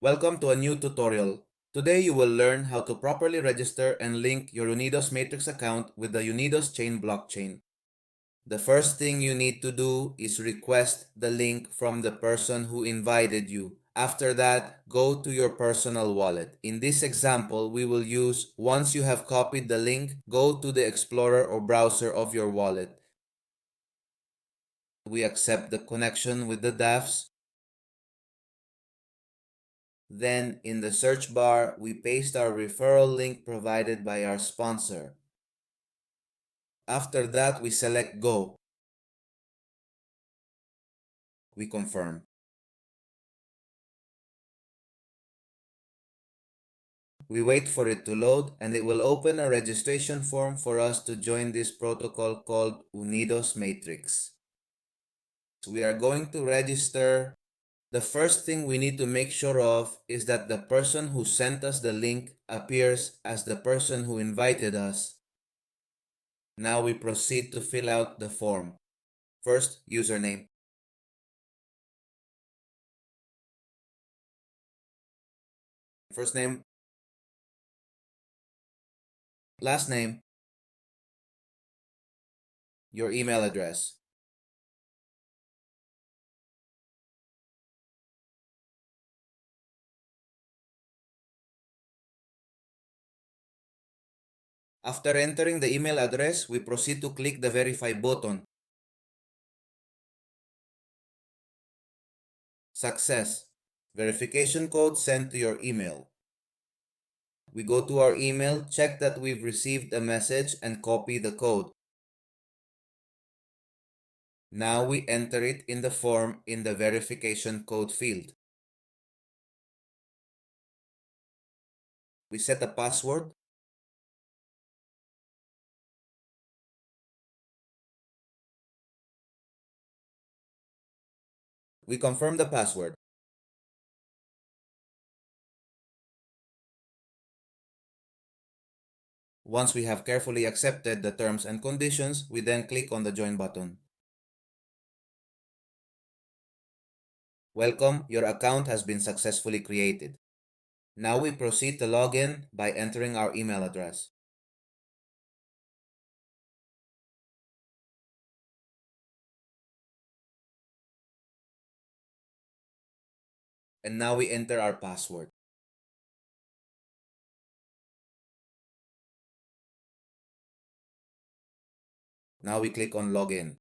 Welcome to a new tutorial. Today you will learn how to properly register and link your Uni2Matrix account with the Uni2Chain blockchain. The first thing you need to do is request the link from the person who invited you. After that, go to your personal wallet. In this example, we will use once you have copied the link, go to the Explorer or browser of your wallet. We accept the connection with the DAFs. Then in the search bar, we paste our referral link provided by our sponsor. After that, we select Go. We confirm. We wait for it to load and it will open a registration form for us to join this protocol called Uni2Matrix. We are going to register. The first thing we need to make sure of is that the person who sent us the link appears as the person who invited us. Now we proceed to fill out the form. First, username. First name. Last name. Your email address. After entering the email address, we proceed to click the Verify button. Success. Verification code sent to your email. We go to our email, check that we've received a message, and copy the code. Now we enter it in the form in the verification code field. We set a password. We confirm the password. Once we have carefully accepted the terms and conditions, we then click on the Join button. Welcome, your account has been successfully created. Now we proceed to log in by entering our email address. And now we enter our password. Now we click on Login.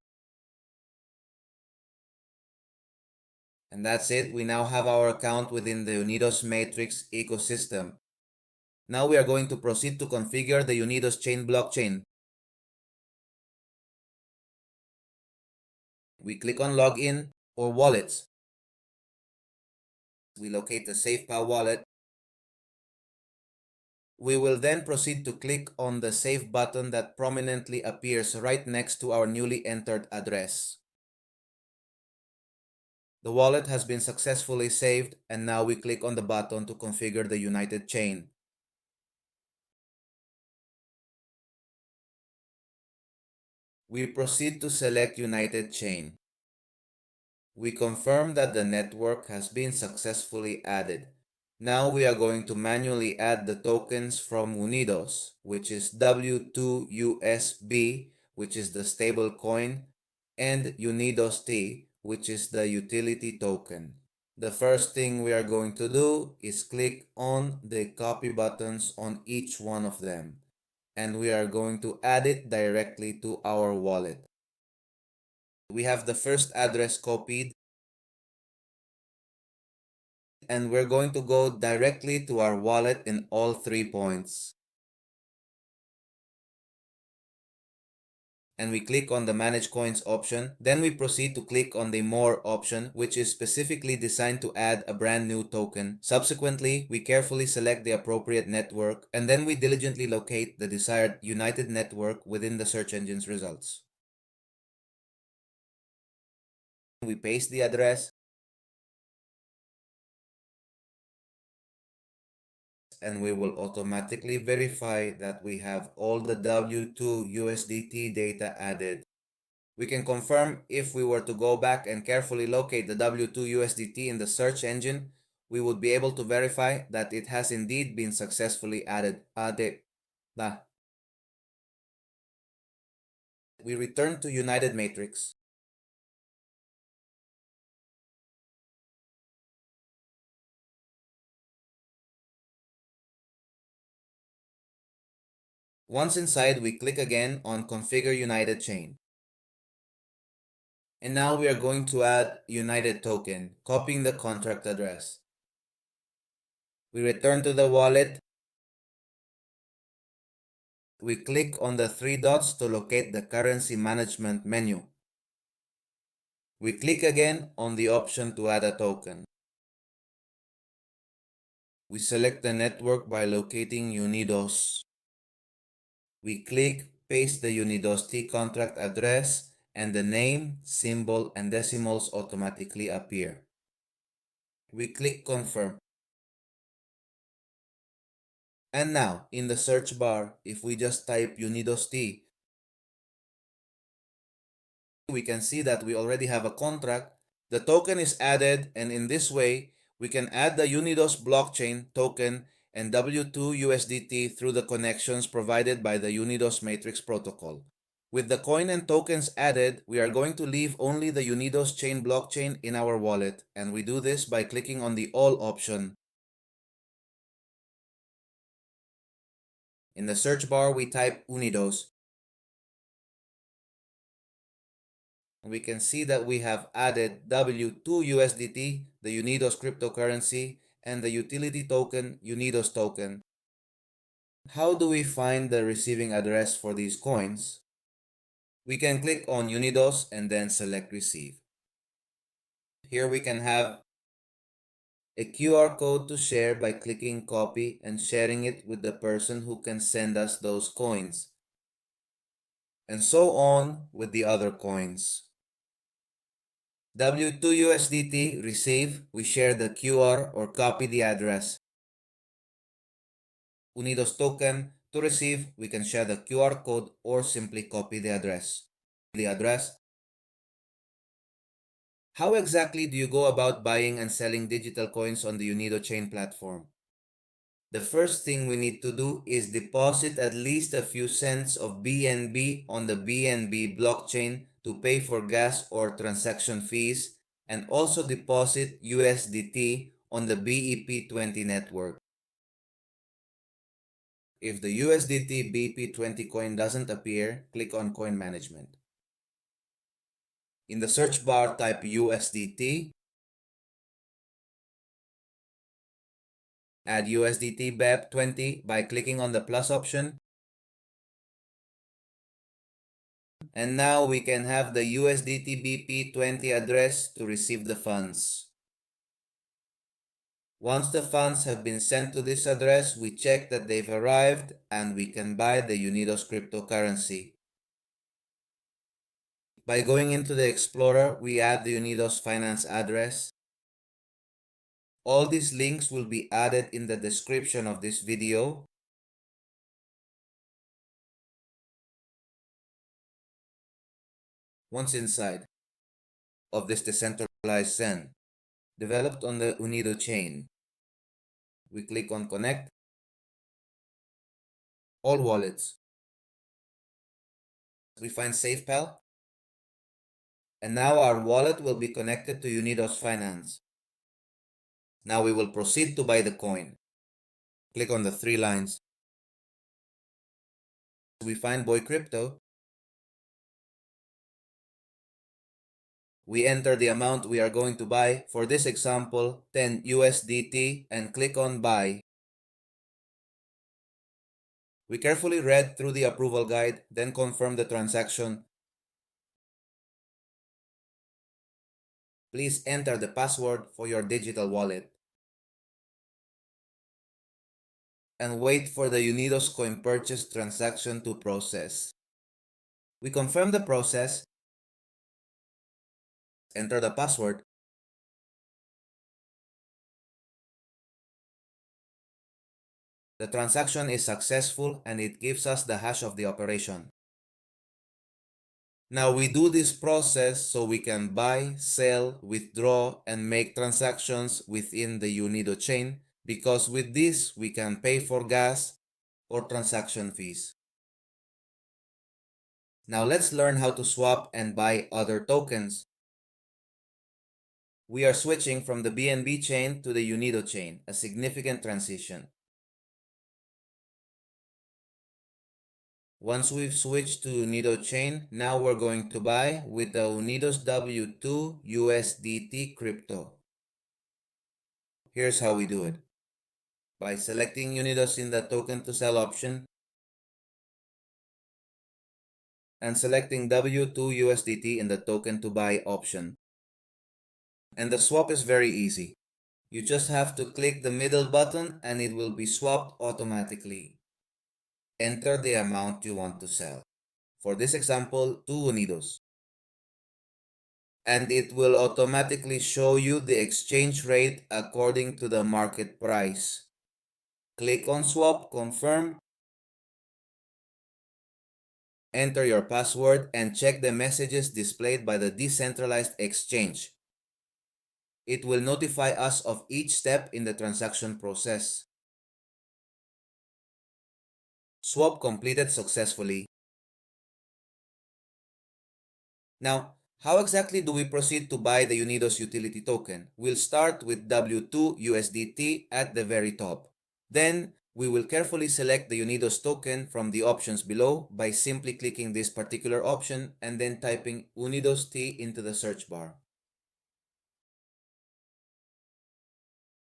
And that's it. We now have our account within the Uni2Matrix ecosystem. Now we are going to proceed to configure the Uni2Chain blockchain. We click on Login or Wallets. We locate the SafePal wallet. We will then proceed to click on the Save button that prominently appears right next to our newly entered address. The wallet has been successfully saved, and now we click on the button to configure the Uni2Chain. We proceed to select Uni2Chain. We confirm that the network has been successfully added. Now we are going to manually add the tokens from Unidos, which is W2USB, which is the stable coin, and Unidos-T, which is the utility token. The first thing we are going to do is click on the copy buttons on each one of them, and we are going to add it directly to our wallet. We have the first address copied, and we're going to go directly to our wallet in all 3 points. And we click on the Manage Coins option. Then we proceed to click on the More option, which is specifically designed to add a brand new token. Subsequently, we carefully select the appropriate network, and then we diligently locate the desired United network within the search engine's results. We paste the address, and we will automatically verify that we have all the W2 USDT data added. We can confirm if we were to go back and carefully locate the W2 USDT in the search engine, we would be able to verify that it has indeed been successfully added. We return to Uni2Matrix. Once inside, we click again on Configure Uni2Chain. And now we are going to add United token, copying the contract address. We return to the wallet. We click on the three dots to locate the currency management menu. We click again on the option to add a token. We select the network by locating Unidos. We click paste the Unidos contract address and the name, symbol, and decimals automatically appear. We click confirm. And now, in the search bar, if we just type Unidos, we can see that we already have a contract. The token is added, and in this way, we can add the Unidos blockchain token and W2USDT through the connections provided by the Uni2Matrix protocol. With the coin and tokens added, we are going to leave only the Uni2Chain blockchain in our wallet, and we do this by clicking on the All option. In the search bar, we type Unidos. We can see that we have added W2USDT, the Unidos cryptocurrency, and the utility token, Unidos token. How do we find the receiving address for these coins? We can click on Unidos and then select Receive. Here we can have a QR code to share by clicking Copy and sharing it with the person who can send us those coins. And so on with the other coins. W2USDT receive, we share the QR or copy the address. Unidos token, to receive, we can share the QR code or simply copy the address. How exactly do you go about buying and selling digital coins on the Uni2Chain platform? The first thing we need to do is deposit at least a few cents of BNB on the BNB blockchain to pay for gas or transaction fees, and also deposit USDT on the BEP20 network. If the USDT BEP20 coin doesn't appear, click on Coin Management. In the search bar, type USDT. Add USDT BEP20 by clicking on the plus option. And now we can have the USDT BP20 address to receive the funds. Once the funds have been sent to this address, we check that they've arrived and we can buy the Unidos cryptocurrency. By going into the Explorer, we add the Unidos Finance address. All these links will be added in the description of this video. Once inside of this decentralized send, developed on the Uni2Chain, we click on Connect, All Wallets. We find SafePal, and now our wallet will be connected to Unidos Finance. Now we will proceed to buy the coin. Click on the three lines. We find Boy Crypto. We enter the amount we are going to buy. For this example, 10 USDT, and click on Buy. We carefully read through the approval guide, then confirm the transaction. Please enter the password for your digital wallet. And wait for the Unidos coin purchase transaction to process. We confirm the process, enter the password, the transaction is successful and it gives us the hash of the operation. Now we do this process so we can buy, sell, withdraw, and make transactions within the Uni2Chain, because with this we can pay for gas or transaction fees. Now let's learn how to swap and buy other tokens. We are switching from the BNB chain to the Uni2Chain, a significant transition. Once we've switched to Uni2Chain, now we're going to buy with the Unidos W2 USDT crypto. Here's how we do it. By selecting Unidos in the token to sell option and selecting W2 USDT in the token to buy option. And the swap is very easy. You just have to click the middle button and it will be swapped automatically. Enter the amount you want to sell. For this example, 2 Unidos. And it will automatically show you the exchange rate according to the market price. Click on Swap, confirm, enter your password, and check the messages displayed by the decentralized exchange. It will notify us of each step in the transaction process. Swap completed successfully. Now, how exactly do we proceed to buy the Unidos utility token? We'll start with W2 USDT at the very top. Then, we will carefully select the Unidos token from the options below by simply clicking this particular option and then typing Unidos T into the search bar.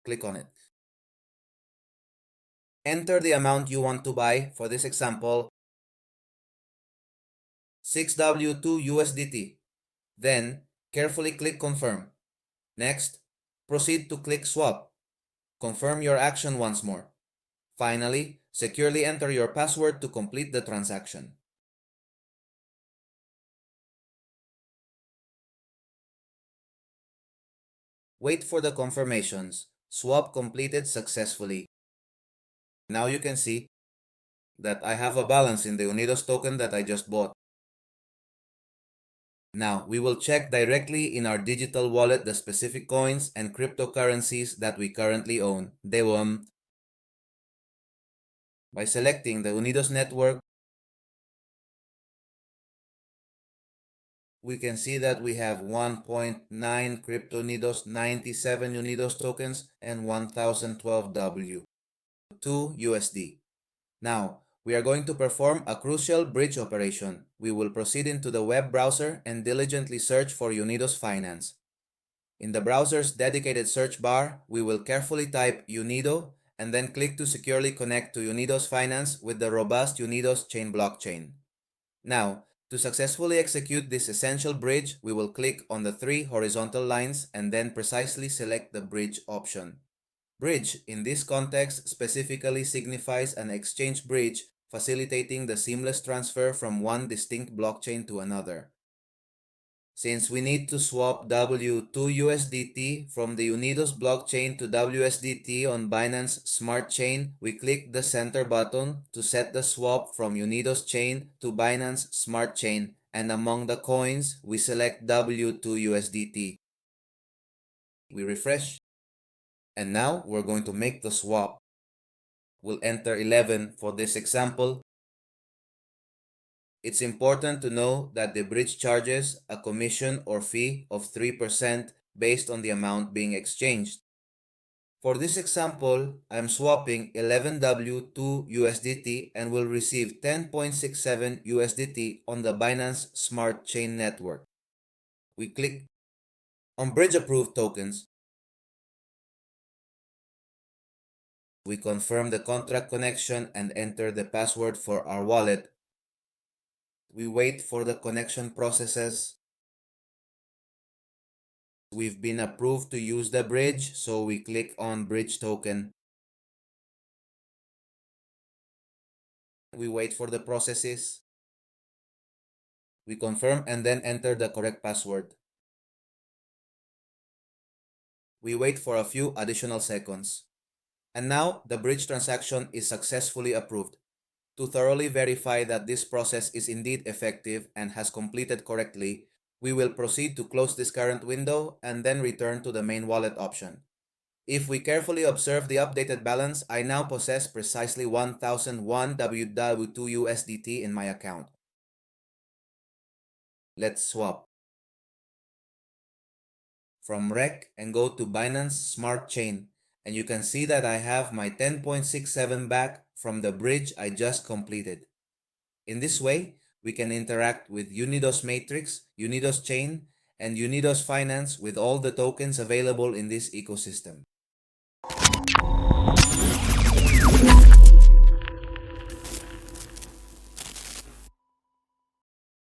Click on it. Enter the amount you want to buy. For this example, 6W2 USDT. Then, carefully click Confirm. Next, proceed to click Swap. Confirm your action once more. Finally, securely enter your password to complete the transaction. Wait for the confirmations. Swap completed successfully. Now you can see that I have a balance in the Unidos token that I just bought. Now, we will check directly in our digital wallet the specific coins and cryptocurrencies that we currently own. By selecting the Unidos network, we can see that we have 1.9 crypto Unidos, 97 Unidos tokens, and 1012 W2 USD. Now, we are going to perform a crucial bridge operation. We will proceed into the web browser and diligently search for Unidos Finance. In the browser's dedicated search bar, we will carefully type Unido and then click to securely connect to Unidos Finance with the robust Uni2Chain blockchain. Now, to successfully execute this essential bridge, we will click on the 3 horizontal lines and then precisely select the bridge option. Bridge, in this context, specifically signifies an exchange bridge facilitating the seamless transfer from one distinct blockchain to another. Since we need to swap W2 USDT from the Unidos blockchain to WSDT on Binance Smart Chain, we click the center button to set the swap from Unidos Chain to Binance Smart Chain, and among the coins, we select W2 USDT. We refresh, and now we're going to make the swap. We'll enter 11 for this example. It's important to know that the bridge charges a commission or fee of 3% based on the amount being exchanged. For this example, I'm swapping 11W2 USDT and will receive 10.67 USDT on the Binance Smart Chain network. We click on Bridge Approved Tokens. We confirm the contract connection and enter the password for our wallet. We wait for the connection processes. We've been approved to use the bridge, so we click on Bridge Token. We wait for the processes. We confirm and then enter the correct password. We wait for a few additional seconds. And now the bridge transaction is successfully approved. To thoroughly verify that this process is indeed effective and has completed correctly, we will proceed to close this current window and then return to the main wallet option. If we carefully observe the updated balance, I now possess precisely 1001 WW2 USDT in my account. Let's swap. From REC and go to Binance Smart Chain, and you can see that I have my 10.67 back from the bridge I just completed. In this way, we can interact with Uni2Matrix, Uni2Chain, and Uni2Finance with all the tokens available in this ecosystem.